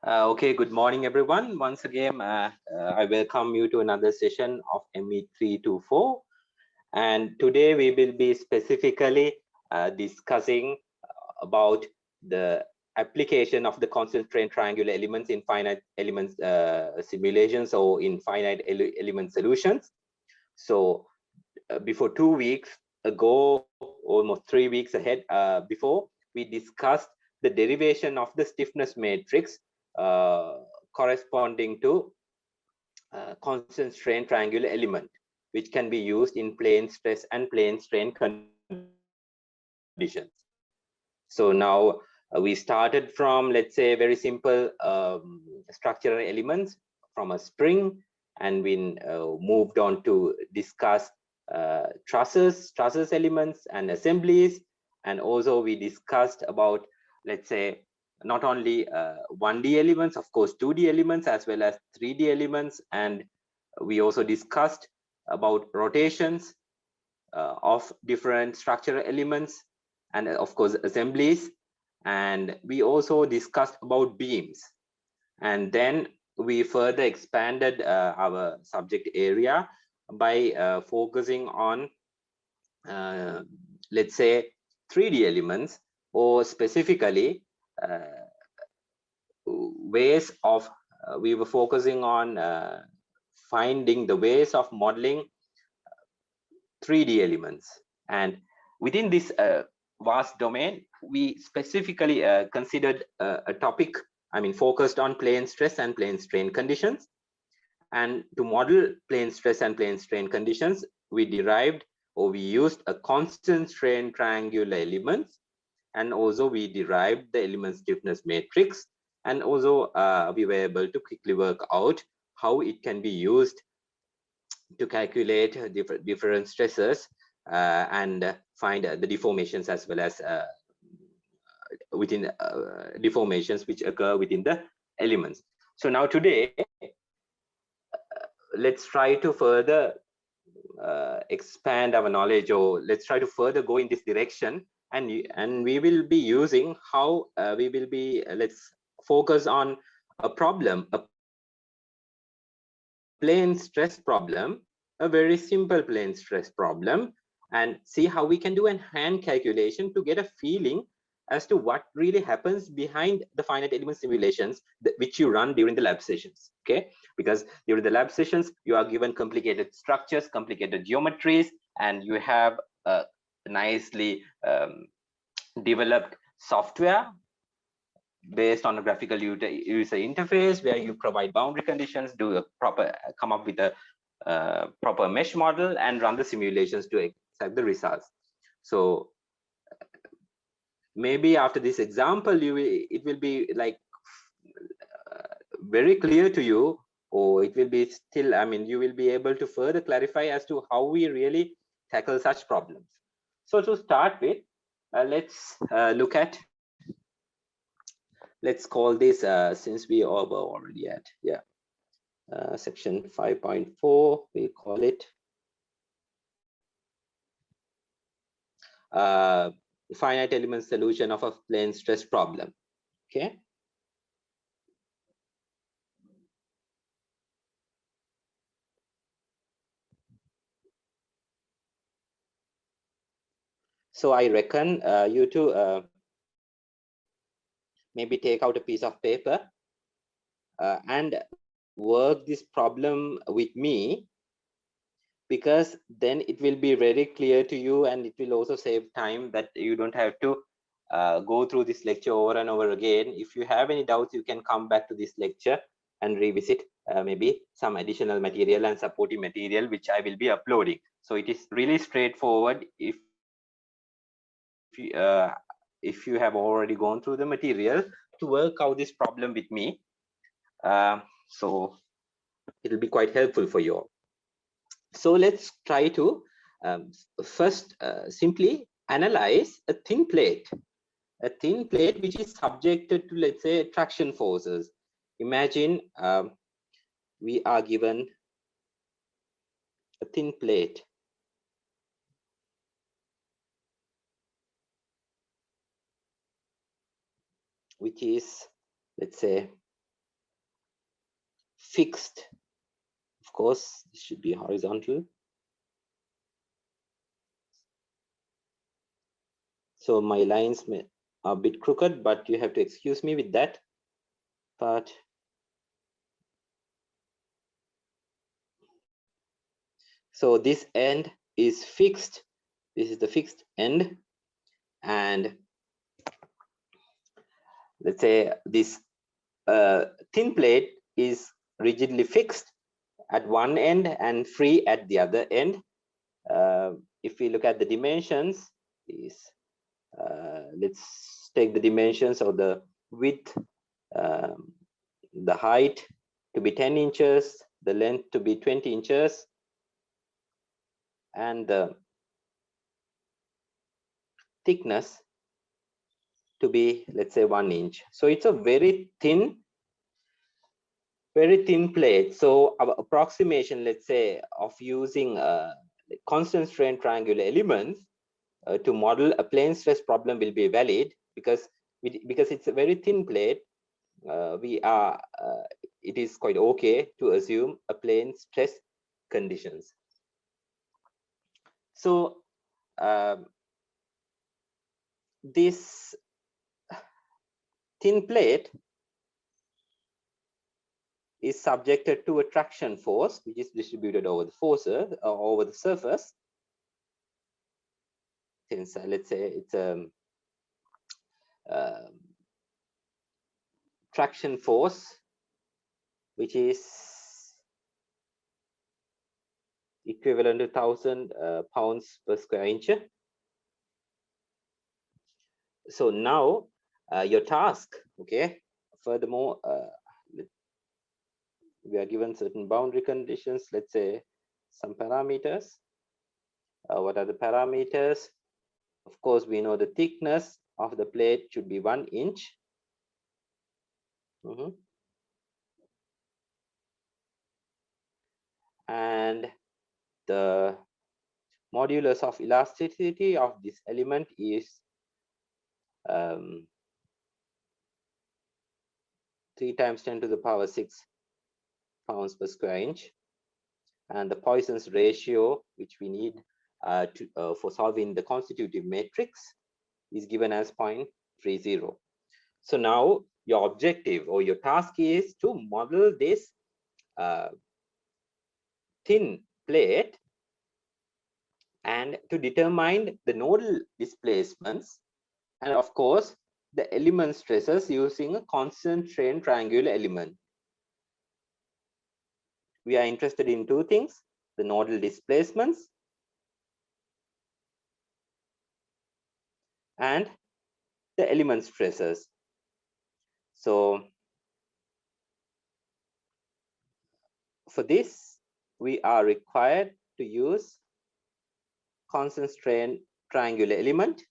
Okay, good morning, everyone. Once again, I welcome you to another session of ME324. And today we will be specifically discussing about the application of the constant strain triangular elements in finite elements simulations or in finite element solutions. So before 2 weeks ago, almost 3 weeks ahead, before we discussed the derivation of the stiffness matrix corresponding to constant strain triangular element, which can be used in plane stress and plane strain conditions. So now we started from, let's say, very simple structural elements from a spring, and we moved on to discuss trusses elements and assemblies, and also we discussed about, let's say, not only 1D elements, of course 2D elements as well as 3D elements, and we also discussed about rotations of different structural elements and of course assemblies, and we also discussed about beams, and then we further expanded our subject area by focusing on let's say 3D elements, or specifically ways of we were focusing on finding the ways of modeling 3D elements. And within this vast domain, we specifically considered a topic, focused on plane stress and plane strain conditions. And to model plane stress and plane strain conditions, we derived, or we used, a constant strain triangular elements, and also we derived the element stiffness matrix, and also we were able to quickly work out how it can be used to calculate different stresses and find the deformations as well as within deformations which occur within the elements. So now today, let's try to further expand our knowledge, or let's try to further go in this direction, and we will be using how we will be let's focus on a problem, a plane stress problem, a very simple plane stress problem, and see how we can do a hand calculation to get a feeling as to what really happens behind the finite element simulations which you run during the lab sessions. Okay, because during the lab sessions you are given complicated structures, complicated geometries, and you have a nicely developed software based on a graphical user interface where you provide boundary conditions, do a proper, come up with a proper mesh model, and run the simulations to extract the results. So maybe after this example, it will be like very clear to you, or it will be still, you will be able to further clarify as to how we really tackle such problems. So to start with, let's look at, let's call this, since we are already at, section 5.4, we call it finite element solution of a plane stress problem. Okay. So I reckon you to maybe take out a piece of paper and work this problem with me, because then it will be very clear to you, and it will also save time that you don't have to go through this lecture over and over again. If you have any doubts, you can come back to this lecture and revisit maybe some additional material and supporting material which I will be uploading. So it is really straightforward if you have already gone through the material, to work out this problem with me. So it will be quite helpful for you all. So let's try to first simply analyze a thin plate which is subjected to, let's say, traction forces. Imagine we are given a thin plate which is, let's say, fixed. Of course, this should be horizontal. So my lines are a bit crooked, but you have to excuse me with that. But so this end is fixed. This is the fixed end. And let's say this thin plate is rigidly fixed at one end and free at the other end. If we look at the dimensions, let's take the dimensions of the width, the height to be 10 inches, the length to be 20 inches, and the thickness to be, let's say, 1 inch. So it's a very thin plate. So our approximation, let's say, of using constant strain triangular elements to model a plane stress problem will be valid, because it's a very thin plate. It is quite okay to assume a plane stress conditions. So this thin plate is subjected to a traction force, which is distributed over the over the surface. Since let's say it's a traction force which is equivalent to 1,000 pounds per square inch. So now your task, okay, furthermore, we are given certain boundary conditions, let's say some parameters. What are the parameters? Of course, we know the thickness of the plate should be 1 inch. And the modulus of elasticity of this element is 3 times 10 to the power 6 pounds per square inch. And the Poisson's ratio, which we need for solving the constitutive matrix, is given as 0.30. So now your objective or your task is to model this thin plate and to determine the nodal displacements and, of course, the element stresses using a constant strain triangular element. We are interested in two things: the nodal displacements and the element stresses. So for this, we are required to use constant strain triangular element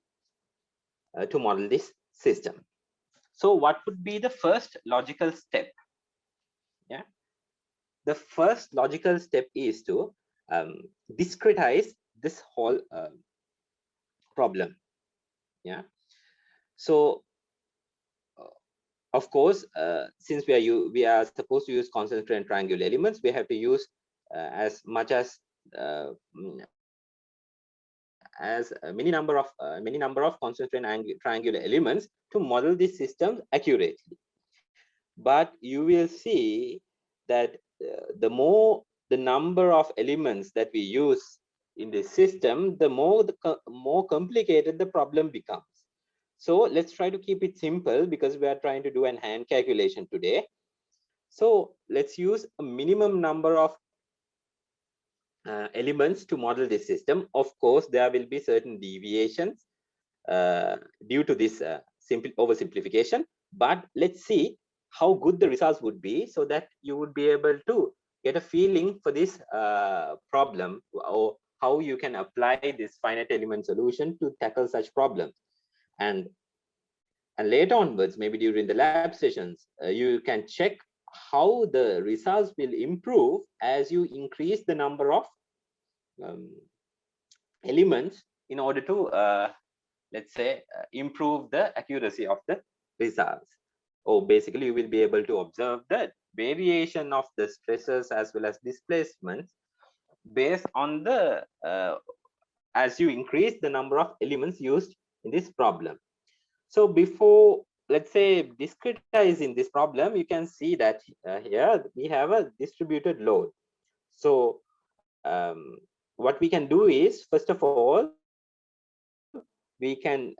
to model this system. So what would be the first logical step? Yeah, the first logical step is to discretize this whole problem. Yeah, so of course, since we are supposed to use constant strain triangular elements, we have to use as much as many number of constant strain triangular elements to model this system accurately. But you will see that the number of elements that we use in the system, the more complicated the problem becomes. So let's try to keep it simple, because we are trying to do an hand calculation today. So let's use a minimum number of elements to model this system. Of course, there will be certain deviations due to this oversimplification, but let's see how good the results would be, so that you would be able to get a feeling for this problem, or how you can apply this finite element solution to tackle such problems. And later onwards, maybe during the lab sessions, you can check how the results will improve as you increase the number of elements in order to let's say improve the accuracy of the results. Or basically you will be able to observe the variation of the stresses as well as displacements based on the as you increase the number of elements used in this problem. So before, let's say, discretizing this problem, you can see that here we have a distributed load. So what we can do is, first of all, we can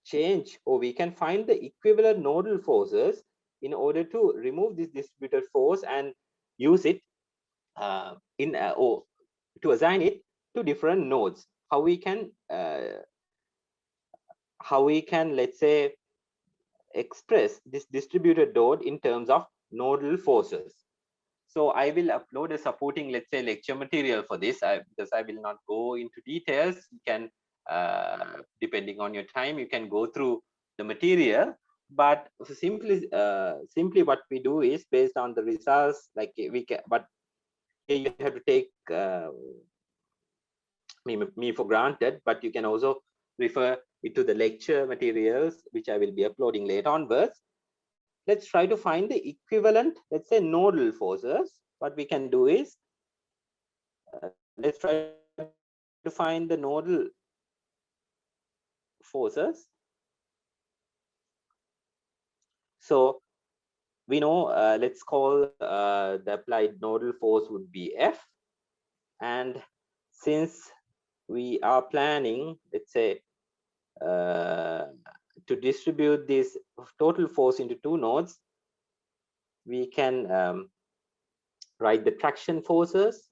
change, or we can find the equivalent nodal forces in order to remove this distributed force and use it or to assign it to different nodes. How we can, let's say, express this distributed load in terms of nodal forces. So I will upload a supporting, let's say, lecture material for this, because I will not go into details. You can, depending on your time, you can go through the material. But simply what we do is, based on the results, like we can, but here you have to take me for granted, but you can also refer it to the lecture materials, which I will be uploading later onwards. Let's try to find the equivalent, let's say, nodal forces. What we can do is, let's try to find the nodal forces. So we know, let's call the applied nodal force would be F. And since we are planning, let's say, to distribute this total force into two nodes, we can write the traction forces.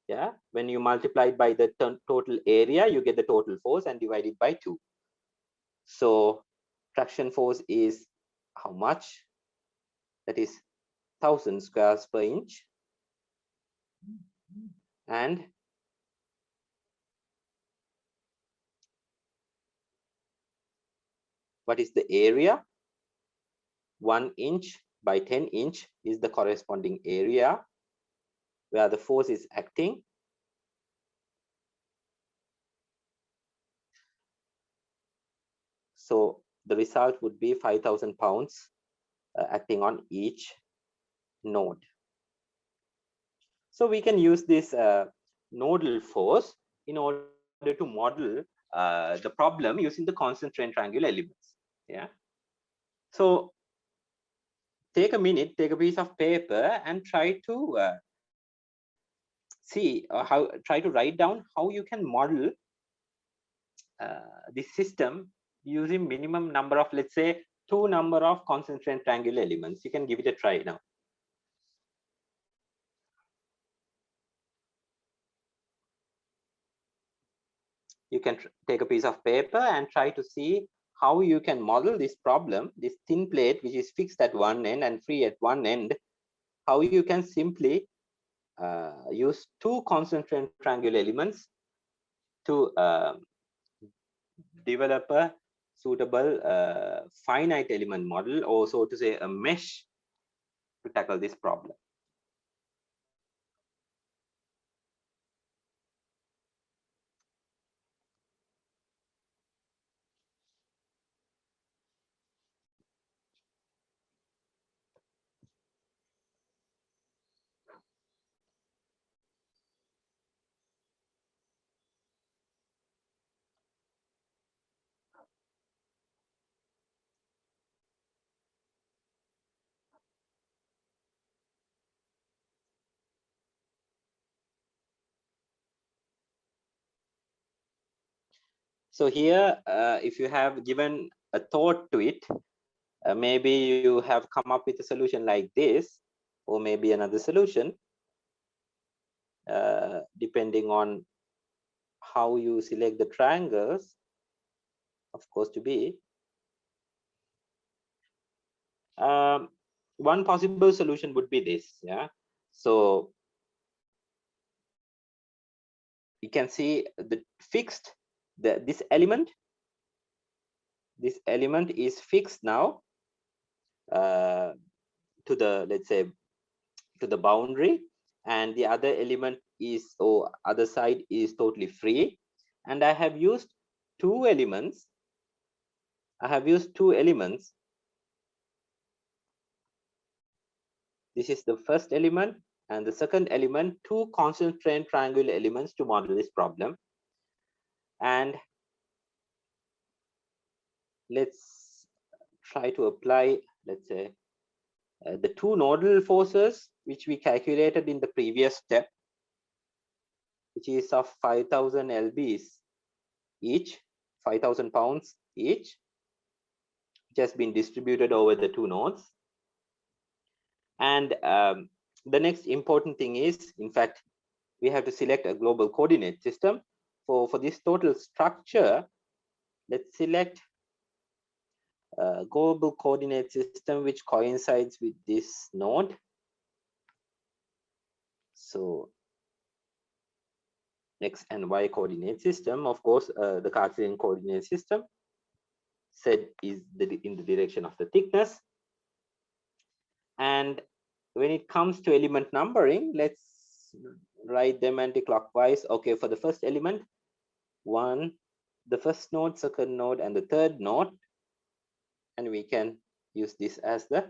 Yeah, when you multiply it by the total area, you get the total force and divide it by 2. So traction force is how much? That is 1000 squares per inch. And what is the area? 1 inch by 10 inch is the corresponding area where the force is acting. So the result would be 5,000 pounds acting on each node. So we can use this nodal force in order to model the problem using the constant strain triangle elements. Yeah. So take a minute, take a piece of paper, and try to try to write down how you can model this system using minimum number of, let's say, 2 number of constant strain triangle elements. You can give it a try now. You can take a piece of paper and try to see how you can model this problem, this thin plate which is fixed at one end and free at one end, how you can simply use 2 constant strain triangle elements to develop a suitable finite element model, or so to say a mesh, to tackle this problem. So here, if you have given a thought to it, maybe you have come up with a solution like this, or maybe another solution, depending on how you select the triangles, of course, to be. One possible solution would be this. Yeah. So you can see the fixed, this element is fixed now to the, let's say, to the boundary, and the other element is, or other side is totally free. And I have used two elements This is the first element, and the second element, two constant strain triangular elements to model this problem. And let's try to apply, let's say, the two nodal forces which we calculated in the previous step, which is of 5,000 lbs each, 5,000 pounds each, which has been distributed over the two nodes. And the next important thing is, in fact, we have to select a global coordinate system. For this total structure, let's select a global coordinate system which coincides with this node. So X and Y coordinate system, of course, the Cartesian coordinate system, Z is in the direction of the thickness. And when it comes to element numbering, let's write them anti-clockwise. Okay, for the first element, one, the first node, second node, and the third node. And we can use this as the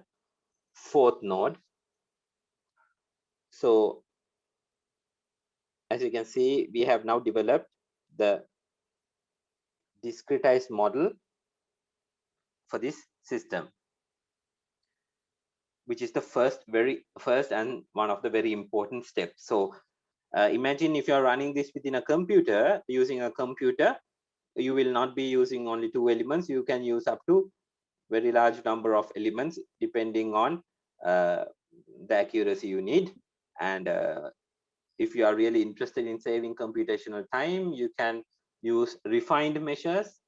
fourth node. So as you can see, we have now developed the discretized model for this system, which is the first and one of the very important steps. So imagine if you're running this within a computer, using a computer, you will not be using only two elements. You can use up to very large number of elements depending on the accuracy you need. And if you are really interested in saving computational time, you can use refined measures.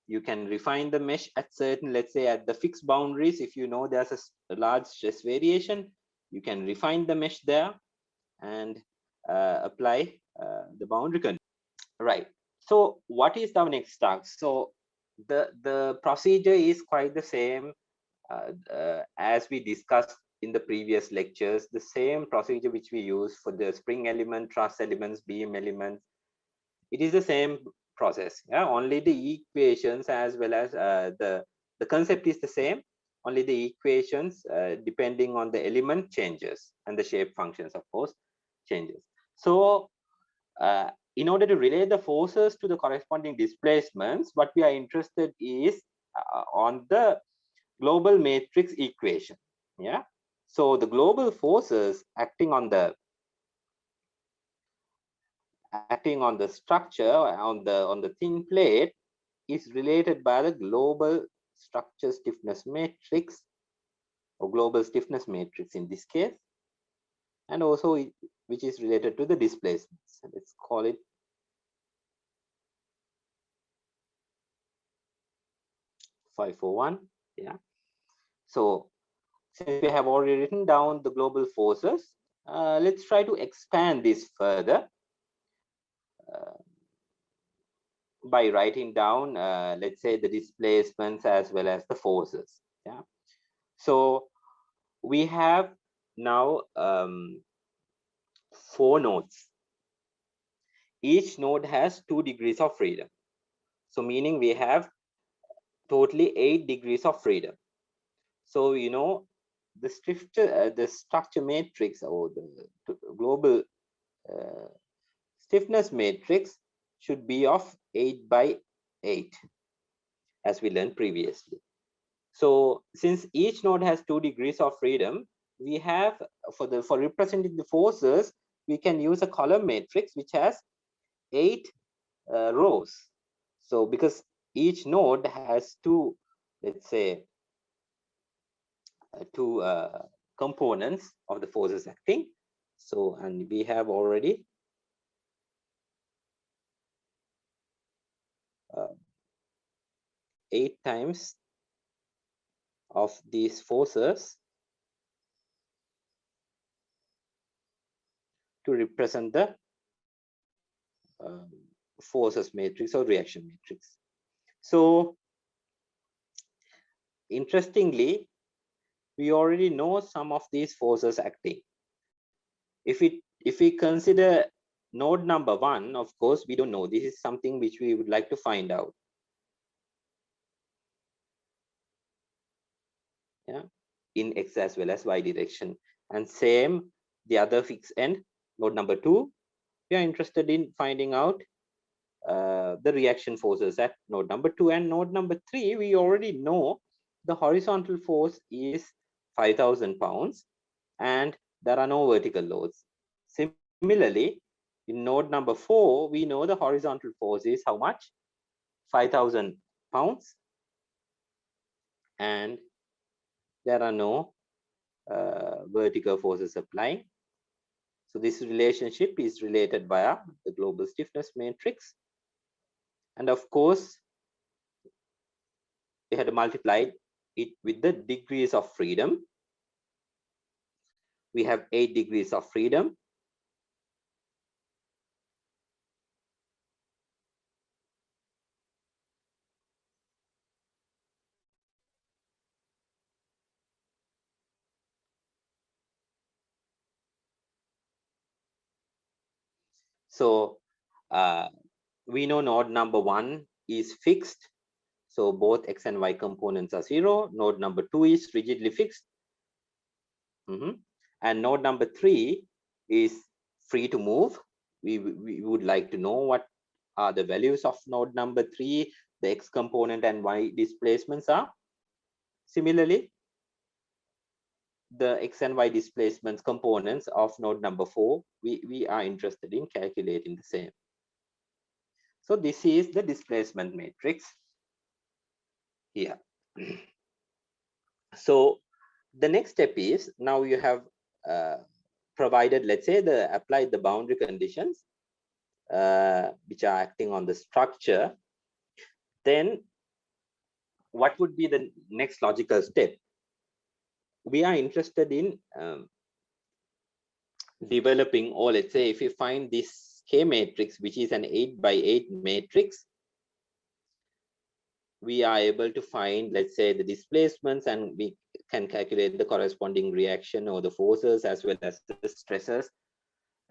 You can refine the mesh at certain, let's say at the fixed boundaries. If you know there's a large stress variation, you can refine the mesh there and apply the boundary condition. Right. So what is our next task? So the procedure is quite the same as we discussed in the previous lectures, the same procedure which we use for the spring element, truss elements, beam elements. It is the same process. Yeah, only the equations as well as the concept is the same. Only the equations depending on the element changes, and the shape functions, of course, changes. So in order to relate the forces to the corresponding displacements, what we are interested is on the global matrix equation. Yeah, so the global forces acting on the structure on the thin plate is related by the global structure stiffness matrix, or global stiffness matrix in this case, and also which is related to the displacements. Let's call it Phi(4)1. Yeah, so since we have already written down the global forces, let's try to expand this further by writing down, let's say, the displacements as well as the forces. Yeah, so we have now 4 nodes. Each node has 2 degrees of freedom. So meaning we have totally 8 degrees of freedom. So you know the structure matrix, or the global stiffness matrix, should be of 8 by 8, as we learned previously. So since each node has 2 degrees of freedom, we have for representing the forces, we can use a column matrix which has 8 rows. So because each node has 2, let's say, 2 components of the forces acting. So, and we have already 8 times of these forces to represent the forces matrix or reaction matrix. So interestingly, we already know some of these forces acting. If we consider node number 1, of course, we don't know. This is something which we would like to find out. Yeah, in X as well as Y direction. And same, the other fixed end, node number 2, we are interested in finding out the reaction forces at node number 2. And node number 3, we already know the horizontal force is 5,000 pounds and there are no vertical loads. Similarly, in node number 4, we know the horizontal force is how much? 5,000 pounds, and there are no vertical forces applying. So this relationship is related via the global stiffness matrix. And of course, we had multiplied it with the degrees of freedom. We have 8 degrees of freedom. So we know node number 1 is fixed. So both x and y components are 0. Node number 2 is rigidly fixed. And node number 3 is free to move. We would like to know what are the values of node number 3, the x component and y displacements are. Similarly, the x and y displacements components of node number 4, we are interested in calculating the same. So this is the displacement matrix here. So the next step is, now you have provided, let's say, applied the boundary conditions which are acting on the structure. Then what would be the next logical step? We are interested in developing, or let's say if you find this K matrix, which is an 8 by 8 matrix, we are able to find, let's say, the displacements, and we can calculate the corresponding reaction or the forces as well as the stresses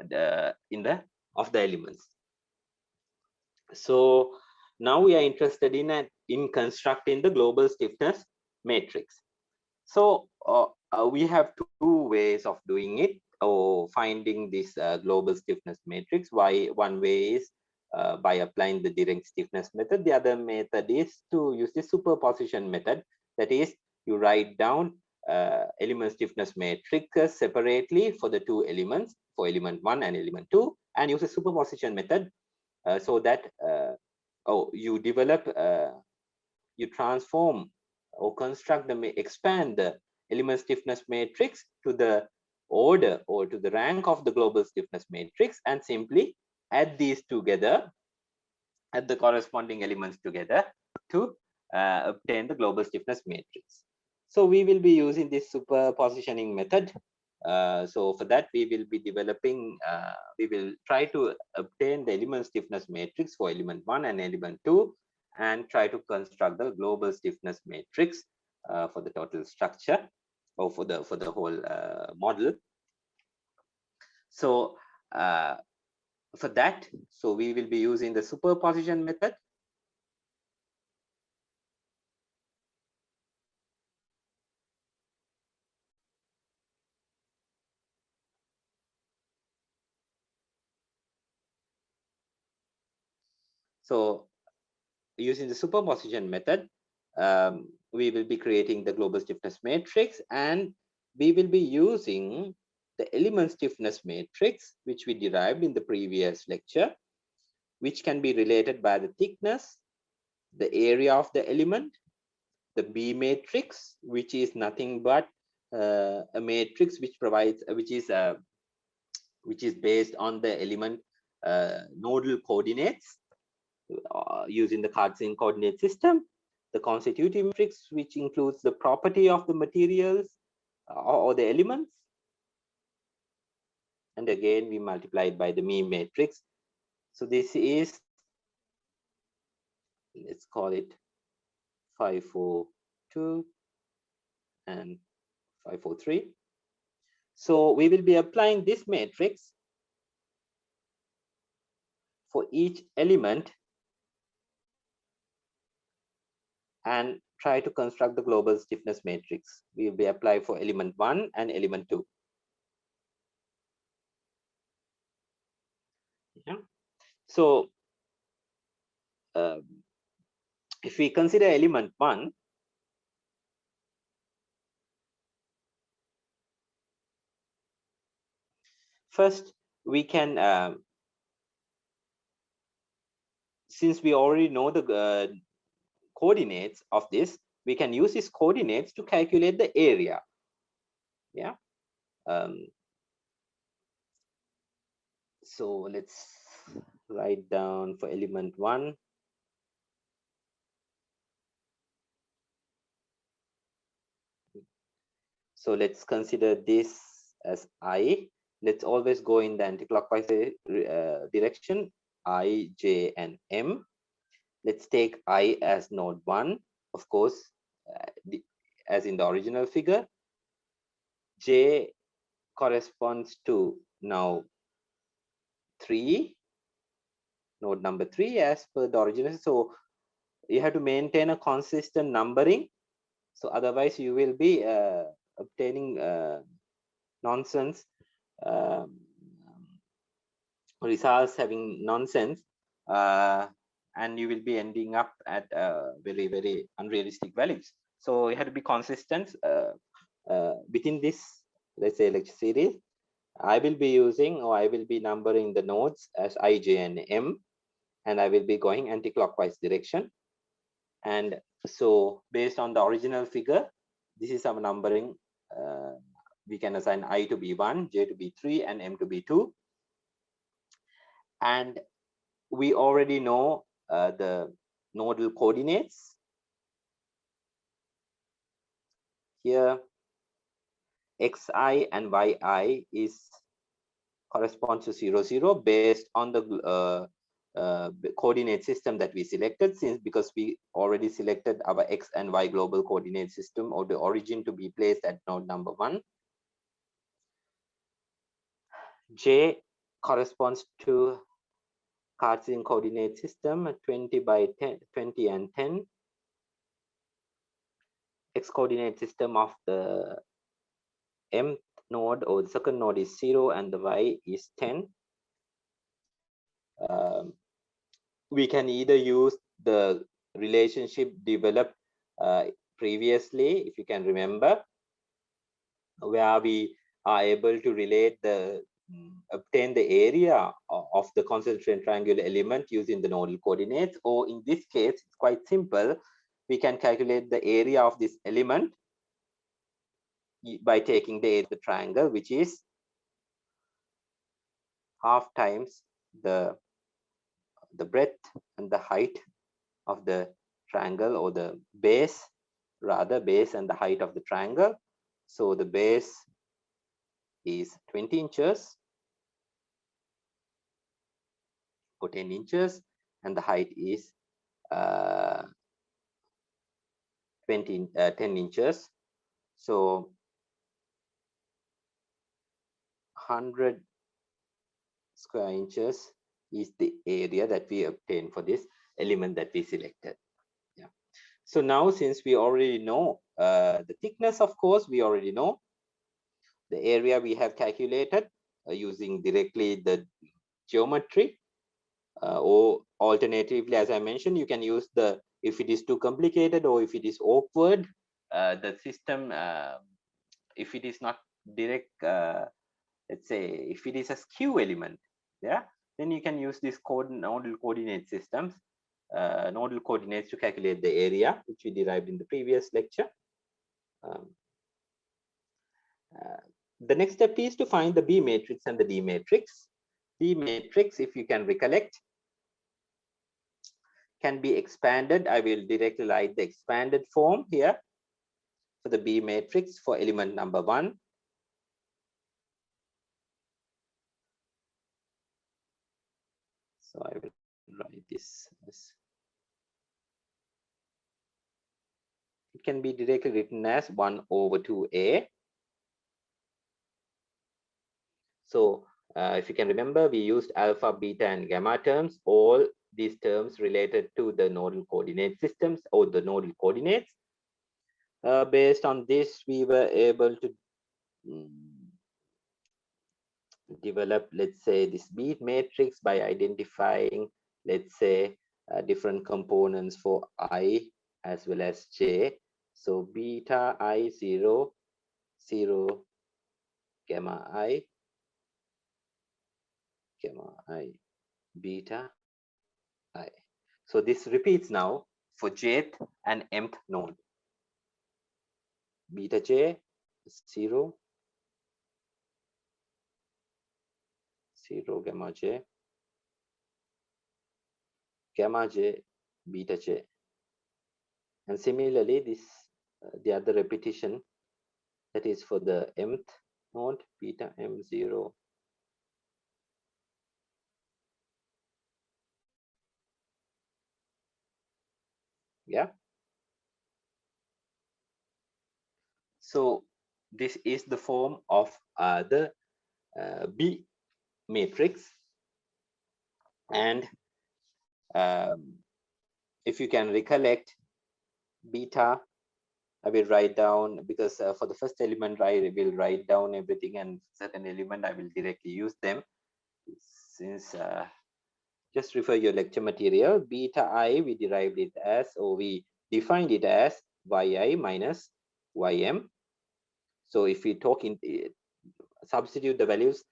of the elements. So now we are interested in constructing the global stiffness matrix. So we have two ways of doing it, or finding this global stiffness matrix. One way is by applying the direct stiffness method. The other method is to use the superposition method. That is, you write down element stiffness matrix separately for the two elements, for element 1 and element 2, and use a superposition method so that you develop, you transform or construct expand the element stiffness matrix to the order or to the rank of the global stiffness matrix, and simply add these together, add the corresponding elements together to obtain the global stiffness matrix. So we will be using this superpositioning method. So for that, we will be developing, we will try to obtain the element stiffness matrix for element 1 and element 2, and try to construct the global stiffness matrix for the total structure, or for the whole model. So for that, so we will be using the superposition method. So using the superposition method, we will be creating the global stiffness matrix, and we will be using the element stiffness matrix, which we derived in the previous lecture, which can be related by the thickness, the area of the element, the B matrix, which is nothing but a matrix which provides, which is based on the element nodal coordinates using the Cartesian coordinate system, the constitutive matrix, which includes the property of the materials or the elements, and again we multiplied by the mean matrix. So this is, let's call it 542 and 543. So we will be applying this matrix for each element and try to construct the global stiffness matrix. We will be applying for element 1 and element 2. So if we consider element 1, first we can, since we already know the coordinates of this, we can use these coordinates to calculate the area. Yeah. So let's write down for element 1. So let's consider this as I. Let's always go in the anti-clockwise direction, I, J, and M. Let's take I as node 1, of course, as in the original figure. J corresponds to now 3, node number 3 as per the original. So you have to maintain a consistent numbering. So otherwise you will be obtaining nonsense results, having nonsense, and you will be ending up at very, very unrealistic values. So you have to be consistent within this, let's say, lecture series. I will be using, or I will be numbering the nodes as I, J, and M, and I will be going anti-clockwise direction. And so based on the original figure, this is our numbering. We can assign I to be 1, J to be 3, and M to be 2. And we already know the nodal coordinates. Here, xi and yi is corresponds to 0, 0 based on the coordinate system that we selected, because we already selected our x and y global coordinate system, or the origin, to be placed at node number 1. J corresponds to Cartesian coordinate system, 20 by 10, 20 and 10. X coordinate system of the mth node, or the second node, is 0, and the y is 10. We can either use the relationship developed previously, if you can remember, where we are able to relate the obtain the area of the concentric triangular element using the nodal coordinates, or in this case it's quite simple. We can calculate the area of this element by taking the area of the triangle, which is half times the breadth and the height of the triangle, or the base, rather, base and the height of the triangle. So the base is 20 inches or 10 inches, and the height is 10 inches. So 100 square inches is the area that we obtain for this element that we selected. Yeah. So now, since we already know the thickness, of course, we already know the area we have calculated using directly the geometry, or alternatively, as I mentioned, you can use the, if it is too complicated or if it is awkward, the system, if it is not direct, let's say if it is a skew element, yeah, then you can use this nodal coordinate systems, nodal coordinates, to calculate the area, which we derived in the previous lecture. The next step is to find the B matrix and the D matrix. B matrix, if you can recollect, can be expanded. I will directly write the expanded form here for the B matrix for element number 1. So I will write this as, it can be directly written as 1 over 2a. So if you can remember, we used alpha, beta, and gamma terms, all these terms related to the nodal coordinate systems, or the nodal coordinates. Based on this, we were able to develop, let's say, this beat matrix by identifying, let's say, different components for I as well as J. So beta I 0, 0, gamma I, beta I. So this repeats now for jth and mth node. Beta J 0, 0, gamma J, beta J. And similarly, this the other repetition, that is for the mth node, beta M0, yeah. So this is the form of the B matrix. And if you can recollect, beta, I will write down, because for the first element I will write down everything, and certain element I will directly use them. Since just refer your lecture material, beta I, we derived it as, or we defined it as yi minus ym. So if we talk in, substitute the values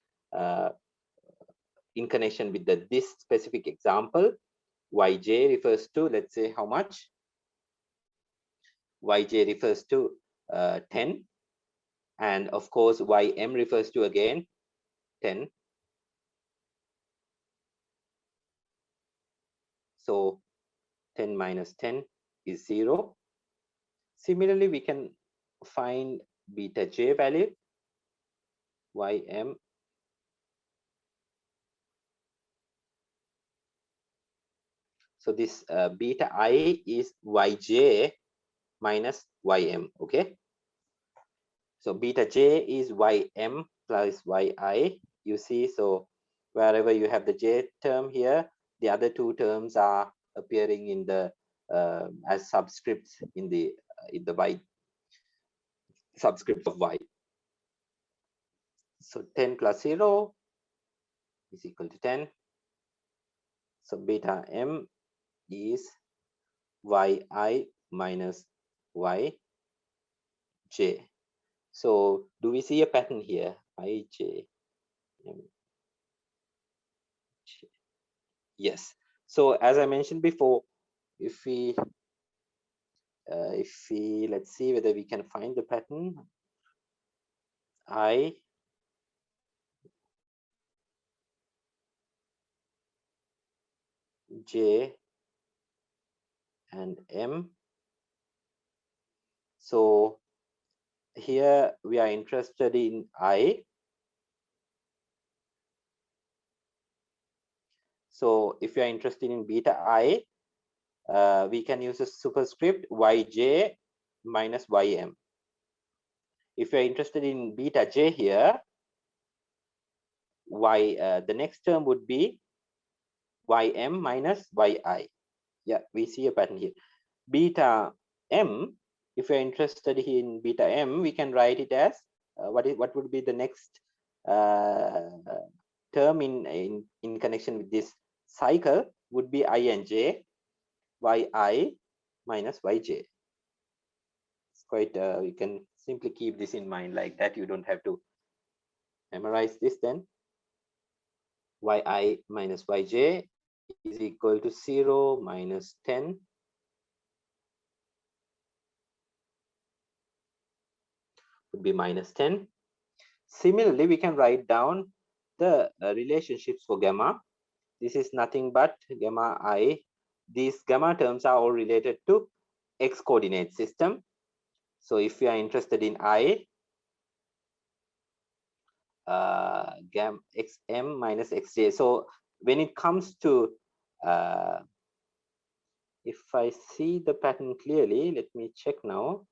in connection with this specific example, yj refers to, let's say, how much? Yj refers to 10, and of course ym refers to again 10. So 10 minus 10 is 0. Similarly, we can find beta j value, ym. So this beta I is yj minus ym, okay? So beta j is ym plus yi, you see. So wherever you have the j term here, the other two terms are appearing in the as subscripts in the y subscript of y. So 10 plus 0 is equal to 10. So beta m is yi minus yj. So do we see a pattern here? Ij, m, j. Yes. So as I mentioned before, if we let's see whether we can find the pattern. I, j, and m. So here we are interested in I. So if you are interested in beta I, we can use a superscript yj minus ym. If you are interested in beta j here, the next term would be ym minus yi. Yeah, we see a pattern here. Beta m, if you're interested in beta m, we can write it as what would be the next term in connection with this cycle would be I and j, yi minus yj. It's quite, you can simply keep this in mind like that. You don't have to memorize this. Then yi minus yj is equal to 0 minus 10 would be minus 10. Similarly, we can write down the relationships for gamma. This is nothing but gamma I. These gamma terms are all related to x coordinate system. So if you are interested in I, gam xm minus xj. So when it comes to, if I see the pattern clearly, let me check now.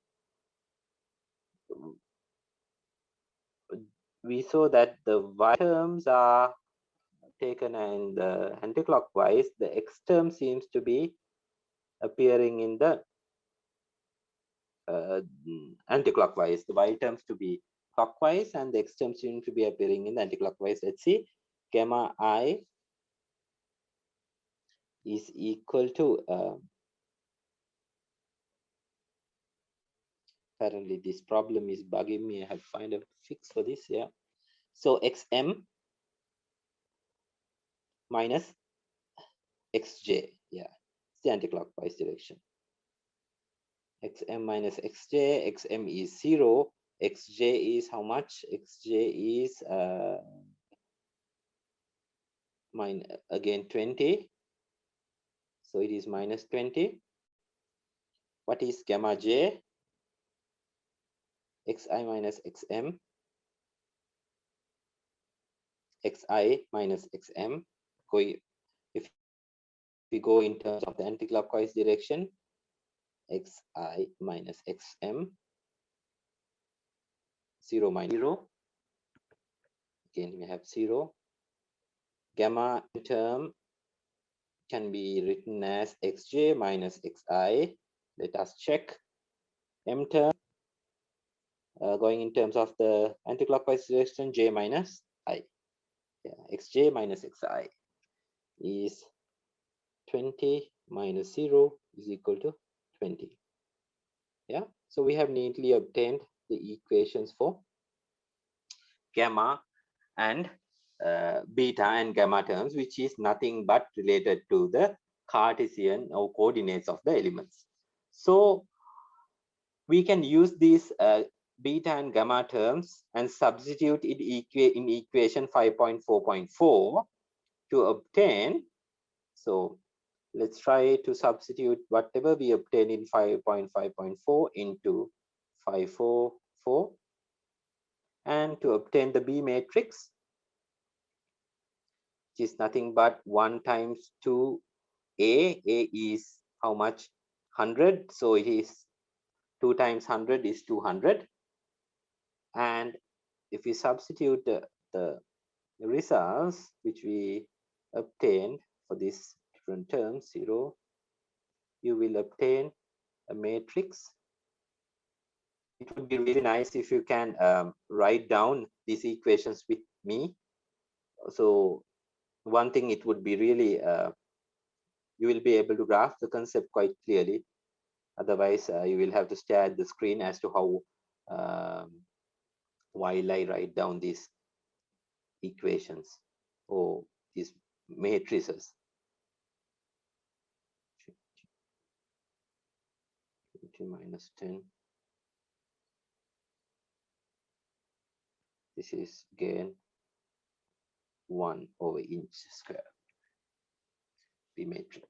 We saw that the y terms are taken and anticlockwise. The x term seems to be appearing in the anticlockwise, the y terms to be clockwise, and the x term seem to be appearing in the anti-clockwise. Let's see. Gamma I is equal to apparently this problem is bugging me. I have to find a fix for this. Yeah. So xm minus xj. Yeah, it's the anti-clockwise direction. Xm minus xj. Xm is 0. Xj is how much? Xj is again 20. So it is minus 20. What is gamma j? Xi minus xm. Xi minus xm. If we go in terms of the anti-clockwise direction, xi minus xm, 0 minus 0. Again, we have 0. Gamma term can be written as xj minus xi. Let us check. M term going in terms of the anti-clockwise direction, j minus I. Yeah, xj minus xi is 20 minus 0 is equal to 20. Yeah, so we have neatly obtained the equations for gamma and beta and gamma terms, which is nothing but related to the Cartesian or coordinates of the elements. So we can use these beta and gamma terms and substitute it in equation 5.4.4 to obtain. So let's try to substitute whatever we obtain in 5.5.4 into 544, and to obtain the B matrix, which is nothing but 1 times 2a. A is how much? 100. So it is 2 times 100 is 200. And if we substitute the results which we obtained for this different terms, 0, you will obtain a matrix. It would be really nice if you can write down these equations with me. So one thing, it would be really, you will be able to grasp the concept quite clearly. Otherwise, you will have to stare at the screen as to how, while I write down these equations or these matrices. 20 minus 10. This is again 1 over inch square. B matrix.